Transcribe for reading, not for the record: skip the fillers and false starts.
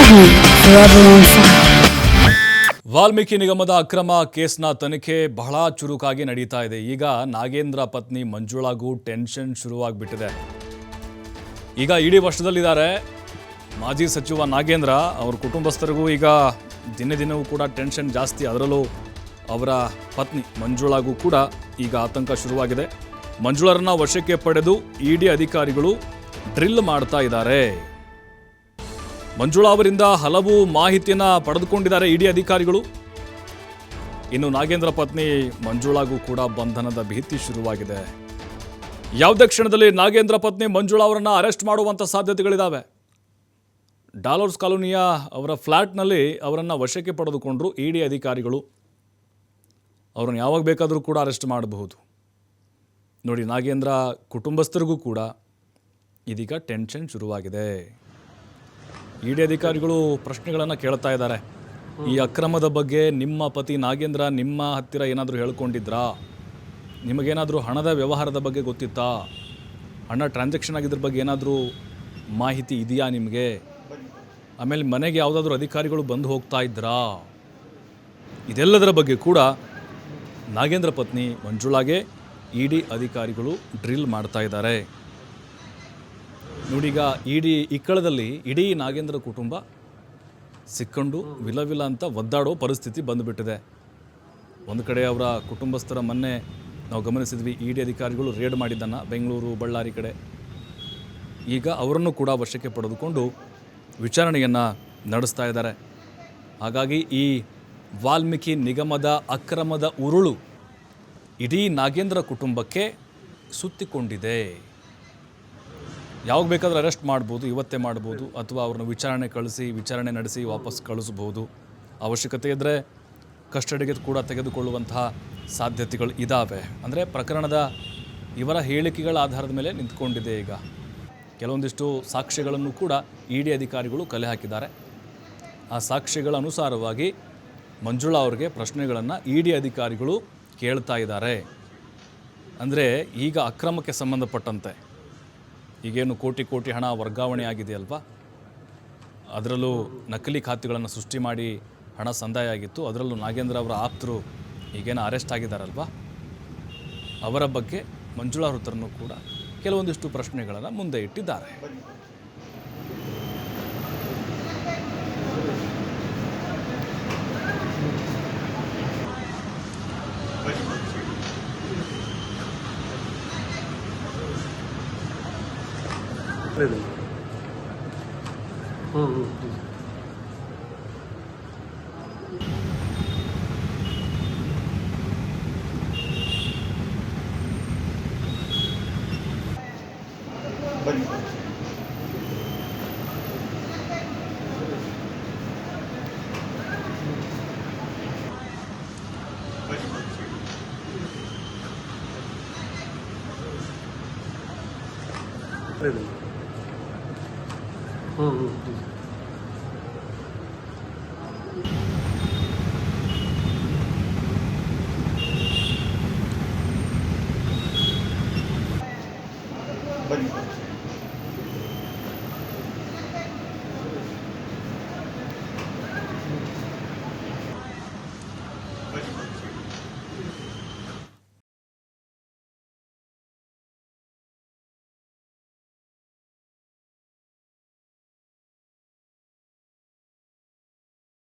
Heat, forever on fire. Valmiki ನಿಗಮದ ಅಕ್ರಮ ಕೇಸ್ನ ತನಿಖೆ ಬಹಳ ಚುರುಕಾಗಿ ನಡೀತಾ ಇದೆ. ಈಗ ನಾಗೇಂದ್ರ ಪತ್ನಿ ಮಂಜುಳಾಗೂ ಟೆನ್ಷನ್ ಶುರುವಾಗ್ಬಿಟ್ಟಿದೆ. ಈಗ ಇಡೀ ವರ್ಷದಲ್ಲಿದ್ದಾರೆ ಮಾಜಿ ಸಚಿವ ನಾಗೇಂದ್ರ. ಅವ್ರ ಕುಟುಂಬಸ್ಥರಿಗೂ ಈಗ ದಿನವೂ ಕೂಡ ಟೆನ್ಷನ್ ಜಾಸ್ತಿ. ಅದರಲ್ಲೂ ಅವರ ಪತ್ನಿ ಮಂಜುಳಾಗೂ ಕೂಡ ಈಗ ಆತಂಕ ಶುರುವಾಗಿದೆ. ಮಂಜುಳರನ್ನ ವಶಕ್ಕೆ ಪಡೆದು ಇಡಿ ಅಧಿಕಾರಿಗಳು ಡ್ರಿಲ್ ಮಾಡ್ತಾ ಇದ್ದಾರೆ. ಮಂಜುಳಾ ಅವರಿಂದ ಹಲವು ಮಾಹಿತಿಯನ್ನು ಪಡೆದುಕೊಂಡಿದ್ದಾರೆ ಇಡಿ ಅಧಿಕಾರಿಗಳು. ಇನ್ನು ನಾಗೇಂದ್ರ ಪತ್ನಿ ಮಂಜುಳಾಗೂ ಕೂಡ ಬಂಧನದ ಭೀತಿ ಶುರುವಾಗಿದೆ. ಯಾವುದೇ ಕ್ಷಣದಲ್ಲಿ ನಾಗೇಂದ್ರ ಪತ್ನಿ ಮಂಜುಳಾ ಅವರನ್ನು ಅರೆಸ್ಟ್ ಮಾಡುವಂಥ ಸಾಧ್ಯತೆಗಳಿದ್ದಾವೆ. ಡಾಲರ್ಸ್ ಕಾಲೋನಿಯ ಅವರ ಫ್ಲ್ಯಾಟ್ನಲ್ಲಿ ಅವರನ್ನು ವಶಕ್ಕೆ ಪಡೆದುಕೊಂಡ್ರು ಇಡಿ ಅಧಿಕಾರಿಗಳು. ಅವರನ್ನು ಯಾವಾಗ ಬೇಕಾದರೂ ಕೂಡ ಅರೆಸ್ಟ್ ಮಾಡಬಹುದು. ನೋಡಿ, ನಾಗೇಂದ್ರ ಕುಟುಂಬಸ್ಥರಿಗೂ ಕೂಡ ಇದೀಗ ಟೆನ್ಷನ್ ಶುರುವಾಗಿದೆ. ಇಡಿ ಅಧಿಕಾರಿಗಳು ಪ್ರಶ್ನೆಗಳನ್ನು ಕೇಳ್ತಾ ಇದ್ದಾರೆ. ಈ ಅಕ್ರಮದ ಬಗ್ಗೆ ನಿಮ್ಮ ಪತಿ ನಾಗೇಂದ್ರ ನಿಮ್ಮ ಹತ್ತಿರ ಏನಾದರೂ ಹೇಳ್ಕೊಂಡಿದ್ರಾ? ನಿಮಗೇನಾದರೂ ಹಣದ ವ್ಯವಹಾರದ ಬಗ್ಗೆ ಗೊತ್ತಿತ್ತಾ? ಹಣ ಟ್ರಾನ್ಸಾಕ್ಷನ್ ಆಗಿದ್ರ ಬಗ್ಗೆ ಏನಾದರೂ ಮಾಹಿತಿ ಇದೆಯಾ ನಿಮಗೆ? ಆಮೇಲೆ ಮನೆಗೆ ಯಾವುದಾದ್ರೂ ಅಧಿಕಾರಿಗಳು ಬಂದು ಹೋಗ್ತಾ ಇದ್ರಾ? ಇದೆಲ್ಲದರ ಬಗ್ಗೆ ಕೂಡ ನಾಗೇಂದ್ರ ಪತ್ನಿ ಮಂಜುಳಾಗೆ ಇಡಿ ಅಧಿಕಾರಿಗಳು ಡ್ರಿಲ್ ಮಾಡ್ತಾ ಇದ್ದಾರೆ. ನೋಡೀಗ ಇಡಿ ಇಕ್ಕಳದಲ್ಲಿ ಇಡೀ ನಾಗೇಂದ್ರ ಕುಟುಂಬ ಸಿಕ್ಕೊಂಡು ವಿಲವಿಲ ಅಂತ ಒದ್ದಾಡೋ ಪರಿಸ್ಥಿತಿ ಬಂದುಬಿಟ್ಟಿದೆ. ಒಂದು ಕಡೆ ಅವರ ಕುಟುಂಬಸ್ಥರ ಮೊನ್ನೆ ನಾವು ಗಮನಿಸಿದ್ವಿ, ಇಡಿ ಅಧಿಕಾರಿಗಳು ರೇಡ್ ಮಾಡಿದ್ದನ್ನು ಬೆಂಗಳೂರು ಬಳ್ಳಾರಿ ಕಡೆ. ಈಗ ಅವರನ್ನು ಕೂಡ ವಶಕ್ಕೆ ಪಡೆದುಕೊಂಡು ವಿಚಾರಣೆಯನ್ನು ನಡೆಸ್ತಾ ಇದ್ದಾರೆ. ಹಾಗಾಗಿ ಈ ವಾಲ್ಮೀಕಿ ನಿಗಮದ ಅಕ್ರಮದ ಉರುಳು ಇಡೀ ನಾಗೇಂದ್ರ ಕುಟುಂಬಕ್ಕೆ ಸುತ್ತಿಕೊಂಡಿದೆ. ಯಾವಾಗ ಬೇಕಾದರೂ ಅರೆಸ್ಟ್ ಮಾಡ್ಬೋದು, ಇವತ್ತೇ ಮಾಡ್ಬೋದು, ಅಥವಾ ಅವ್ರನ್ನ ವಿಚಾರಣೆ ನಡೆಸಿ ವಾಪಸ್ ಕಳಿಸ್ಬೋದು. ಅವಶ್ಯಕತೆ ಇದ್ದರೆ ಕಸ್ಟಡಿಗೆ ಕೂಡ ತೆಗೆದುಕೊಳ್ಳುವಂತಹ ಸಾಧ್ಯತೆಗಳು ಇದ್ದಾವೆ. ಅಂದರೆ ಪ್ರಕರಣದ ಇವರ ಹೇಳಿಕೆಗಳ ಆಧಾರದ ಮೇಲೆ ನಿಂತ್ಕೊಂಡಿದೆ. ಈಗ ಕೆಲವೊಂದಿಷ್ಟು ಸಾಕ್ಷ್ಯಗಳನ್ನು ಕೂಡ ಇಡಿ ಅಧಿಕಾರಿಗಳು ಕಲೆ ಹಾಕಿದ್ದಾರೆ. ಆ ಸಾಕ್ಷ್ಯಗಳ ಅನುಸಾರವಾಗಿ ಮಂಜುಳಾ ಅವ್ರಿಗೆ ಪ್ರಶ್ನೆಗಳನ್ನು ಇಡಿ ಅಧಿಕಾರಿಗಳು ಕೇಳ್ತಾ ಇದ್ದಾರೆ. ಅಂದರೆ ಈಗ ಅಕ್ರಮಕ್ಕೆ ಸಂಬಂಧಪಟ್ಟಂತೆ ಈಗೇನು ಕೋಟಿ ಹಣ ವರ್ಗಾವಣೆ ಆಗಿದೆಯಲ್ವಾ, ಅದರಲ್ಲೂ ನಕಲಿ ಖಾತೆಗಳನ್ನು ಸೃಷ್ಟಿ ಮಾಡಿ ಹಣ ಸಂದಾಯ ಆಗಿತ್ತು. ಅದರಲ್ಲೂ ನಾಗೇಂದ್ರ ಅವರ ಆಪ್ತರು ಈಗೇನು ಅರೆಸ್ಟ್ ಆಗಿದ್ದಾರಲ್ವಾ, ಅವರ ಬಗ್ಗೆ ಮಂಜುಳಾ ಹತ್ರನೂ ಕೂಡ ಕೆಲವೊಂದಿಷ್ಟು ಪ್ರಶ್ನೆಗಳನ್ನು ಮುಂದೆ ಇಟ್ಟಿದ್ದಾರೆ.